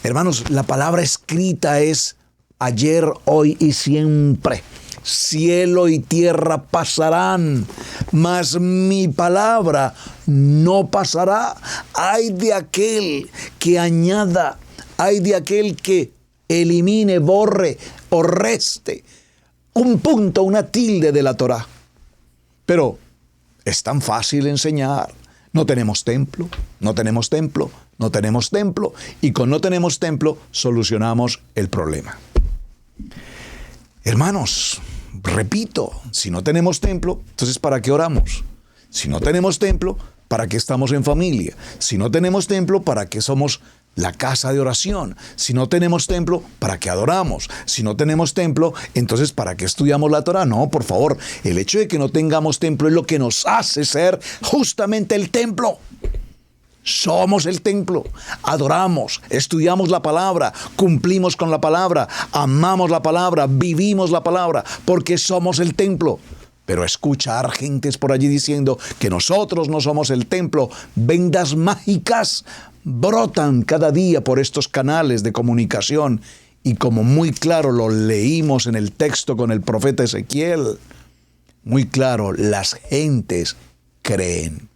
Speaker 2: Hermanos, la palabra escrita es ayer, hoy y siempre. Cielo y tierra pasarán, mas mi palabra no pasará. Ay de aquel que añada, ay de aquel que elimine, borre o reste un punto, una tilde de la Torá. Pero es tan fácil enseñar. No tenemos templo, no tenemos templo, no tenemos templo. Y con no tenemos templo solucionamos el problema. Hermanos, repito, si no tenemos templo, entonces ¿para qué oramos? Si no tenemos templo, ¿para qué estamos en familia? Si no tenemos templo, ¿para qué somos la casa de oración? Si no tenemos templo, ¿para qué adoramos? Si no tenemos templo, entonces ¿para qué estudiamos la Torah? No, por favor, el hecho de que no tengamos templo es lo que nos hace ser justamente el templo. Somos el templo, adoramos, estudiamos la palabra, cumplimos con la palabra, amamos la palabra, vivimos la palabra, porque somos el templo. Pero escuchar gentes por allí diciendo que nosotros no somos el templo, vendas mágicas brotan cada día por estos canales de comunicación. Y como muy claro lo leímos en el texto con el profeta Ezequiel, muy claro, las gentes creen.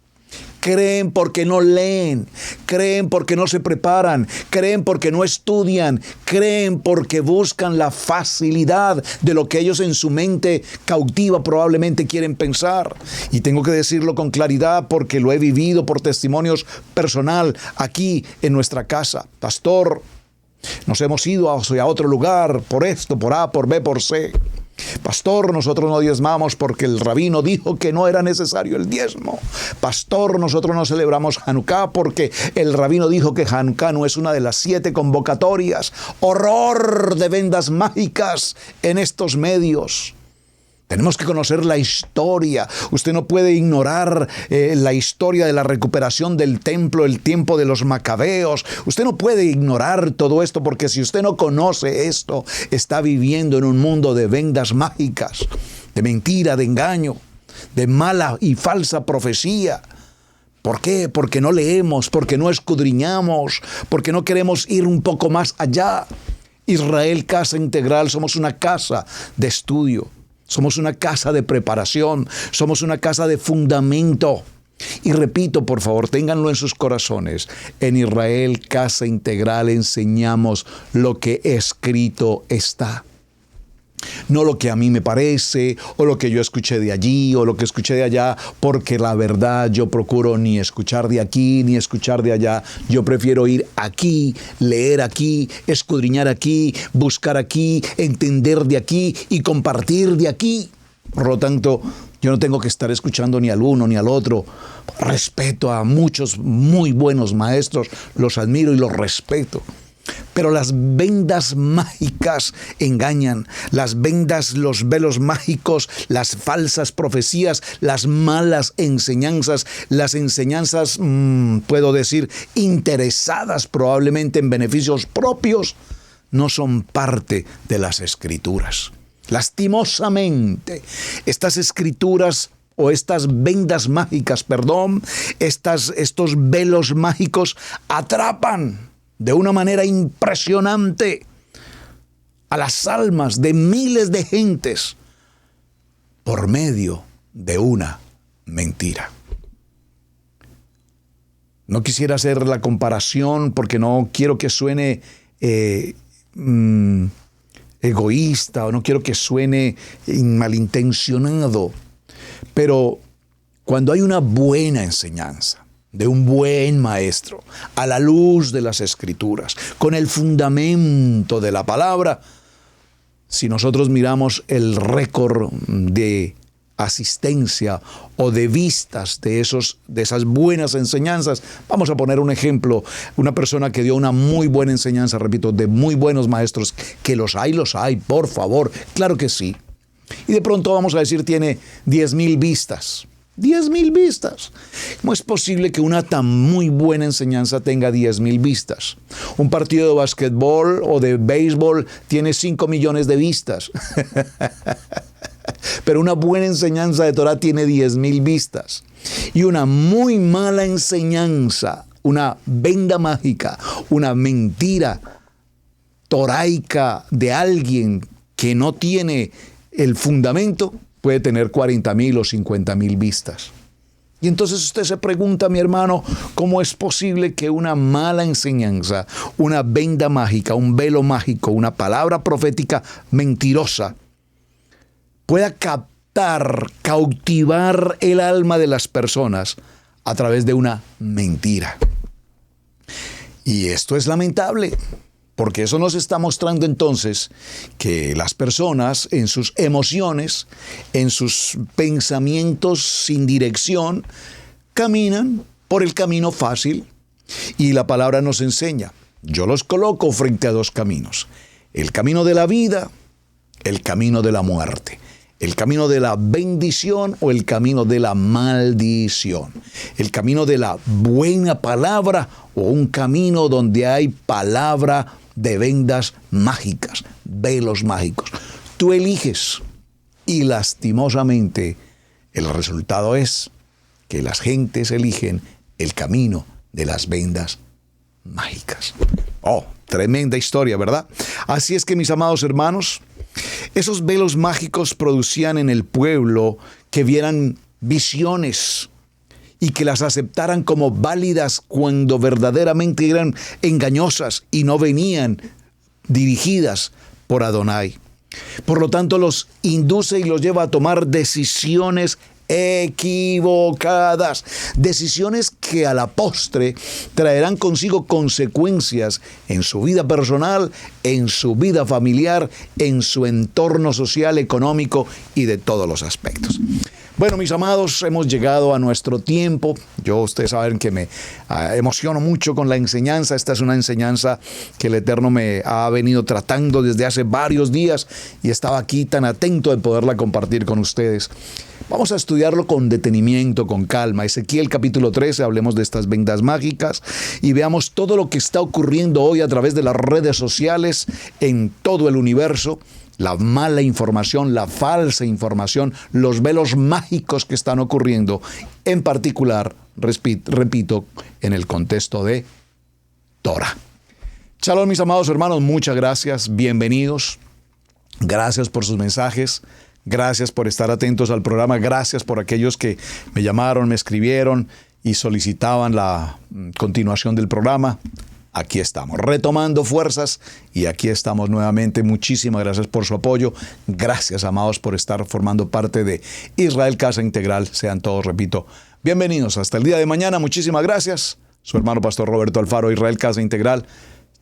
Speaker 2: Creen porque no leen, creen porque no se preparan, creen porque no estudian, creen porque buscan la facilidad de lo que ellos en su mente cautiva probablemente quieren pensar. Y tengo que decirlo con claridad porque lo he vivido por testimonios personal aquí en nuestra casa. Pastor, nos hemos ido a otro lugar por esto, por A, por B, por C. Pastor, nosotros no diezmamos porque el rabino dijo que no era necesario el diezmo. Pastor, nosotros no celebramos Hanukkah porque el rabino dijo que Hanukkah no es una de las 7 convocatorias. Horror de vendas mágicas en estos medios. Tenemos que conocer la historia. Usted no puede ignorar la historia de la recuperación del templo, el tiempo de los macabeos. Usted no puede ignorar todo esto porque si usted no conoce esto, está viviendo en un mundo de vendas mágicas, de mentira, de engaño, de mala y falsa profecía. ¿Por qué? Porque no leemos, porque no escudriñamos, porque no queremos ir un poco más allá. Israel Casa Integral, somos una casa de estudio. Somos una casa de preparación, somos una casa de fundamento. Y repito, por favor, ténganlo en sus corazones. En Israel Casa Integral enseñamos lo que escrito está. No lo que a mí me parece, o lo que yo escuché de allí, o lo que escuché de allá, porque la verdad yo procuro ni escuchar de aquí, ni escuchar de allá. Yo prefiero ir aquí, leer aquí, escudriñar aquí, buscar aquí, entender de aquí y compartir de aquí. Por lo tanto, yo no tengo que estar escuchando ni al uno ni al otro. Respeto a muchos muy buenos maestros, los admiro y los respeto.
Speaker 3: Pero las vendas mágicas engañan. Las vendas, los velos mágicos, las falsas profecías, las malas enseñanzas, las enseñanzas, puedo decir, interesadas probablemente en beneficios propios, no son parte de las Escrituras. Lastimosamente, estas Escrituras o estas vendas mágicas, estos velos mágicos atrapan de una manera impresionante a las almas de miles de gentes por medio de una mentira. No quisiera hacer la comparación porque no quiero que suene egoísta o no quiero que suene malintencionado, pero cuando hay una buena enseñanza de un buen maestro, a la luz de las Escrituras, con el fundamento de la palabra, si nosotros miramos el récord de asistencia o de vistas de esas buenas enseñanzas, vamos a poner un ejemplo, una persona que dio una muy buena enseñanza, repito, de muy buenos maestros, que los hay, por favor, claro que sí. Y de pronto vamos a decir tiene 10,000 vistas. 10,000 vistas. ¿Cómo es posible que una tan muy buena enseñanza tenga 10,000 vistas? Un partido de básquetbol o de béisbol tiene 5 millones de vistas. Pero una buena enseñanza de Torah tiene 10,000 vistas. Y una muy mala enseñanza, una venda mágica, una mentira toraica de alguien que no tiene el fundamento, puede tener 40,000 o 50,000 vistas. Y entonces usted se pregunta, mi hermano, ¿cómo es posible que una mala enseñanza, una venda mágica, un velo mágico, una palabra profética mentirosa, pueda cautivar el alma de las personas a través de una mentira? Y esto es lamentable, porque eso nos está mostrando entonces que las personas en sus emociones, en sus pensamientos sin dirección, caminan por el camino fácil. Y la palabra nos enseña, yo los coloco frente a dos caminos: el camino de la vida, el camino de la muerte. El camino de la bendición o el camino de la maldición. El camino de la buena palabra o un camino donde hay palabra de vendas mágicas, velos mágicos. Tú eliges y lastimosamente el resultado es que las gentes eligen el camino de las vendas mágicas. Oh, tremenda historia, ¿verdad? Así es que, mis amados hermanos, esos velos mágicos producían en el pueblo que vieran visiones y que las aceptaran como válidas cuando verdaderamente eran engañosas y no venían dirigidas por Adonai. Por lo tanto, los induce y los lleva a tomar decisiones equivocadas, decisiones que a la postre traerán consigo consecuencias en su vida personal, en su vida familiar, en su entorno social, económico y de todos los aspectos. Bueno, mis amados, hemos llegado a nuestro tiempo. Ustedes saben que me emociono mucho con la enseñanza. Esta es una enseñanza que el Eterno me ha venido tratando desde hace varios días y estaba aquí tan atento de poderla compartir con ustedes. Vamos a estudiarlo con detenimiento, con calma. Ezequiel capítulo 13, hablemos de estas vendas mágicas y veamos todo lo que está ocurriendo hoy a través de las redes sociales en todo el universo. La mala información, la falsa información, los velos mágicos que están ocurriendo, en particular, repito, en el contexto de Torah. Shalom, mis amados hermanos, muchas gracias, bienvenidos. Gracias por sus mensajes, gracias por estar atentos al programa, gracias por aquellos que me llamaron, me escribieron y solicitaban la continuación del programa. Aquí estamos, retomando fuerzas y aquí estamos nuevamente. Muchísimas gracias por su apoyo. Gracias, amados, por estar formando parte de Israel Casa Integral. Sean todos, repito, bienvenidos. Hasta el día de mañana. Muchísimas gracias. Su hermano Pastor Roberto Alfaro, Israel Casa Integral.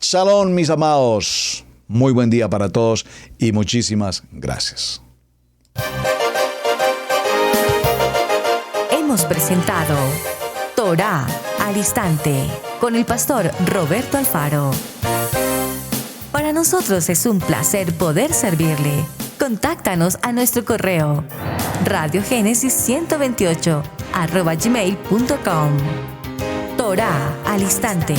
Speaker 3: Shalom, mis amados. Muy buen día para todos y muchísimas gracias.
Speaker 1: Hemos presentado Torah al Instante con el pastor Roberto Alfaro. Para nosotros es un placer poder servirle. Contáctanos a nuestro correo radiogenesis128@gmail.com. Torá al instante.